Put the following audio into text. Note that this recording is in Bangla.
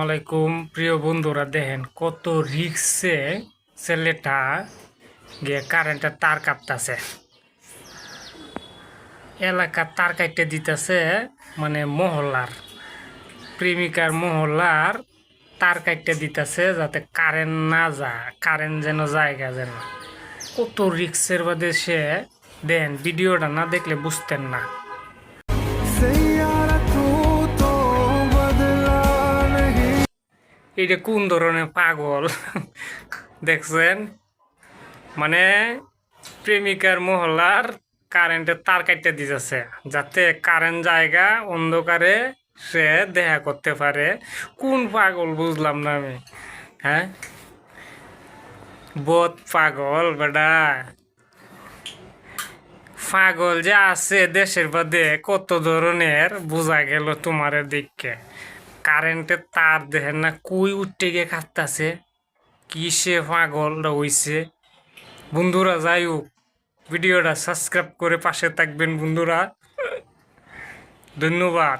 আলাইকুম প্রিয় বন্ধুরা, দেখেন কত রিক্সে ছেলেটা গিয়ে কারেন্টের তার কাটতেছে। এলাকার তার কাটতে দিতেছে, মানে মহল্লার প্রেমিকার মহল্লার তার কাটতে দিতেছে যাতে কারেন্ট না যায়, কারেন্ট যেন জায়গা যেন। কত রিক্সের বাদে সে, দেন ভিডিওটা না দেখলে বুঝতেন না। এটা কোন ধরনের পাগল দেখছেন? মানে প্রেমিকার মহল্লার কারেন্টের তার কাটতে দিতেছে যাতে কারেন্ট জায়গা অন্ধকারে সে দেখা করতে পারে। কোন পাগল বুঝলাম না আমি। হ্যাঁ, বহুত পাগল বেটা। পাগল যে আছে দেশের বাদে কত ধরনের বোঝা গেল তোমার দিককে। কারেন্টের তার দেখেন না কুই উঠতে গিয়ে কাটতেছে, কিসে পাগলটা হইছে। বন্ধুরা যাই হোক, ভিডিওটা সাবস্ক্রাইব করে পাশে থাকবেন বন্ধুরা। ধন্যবাদ।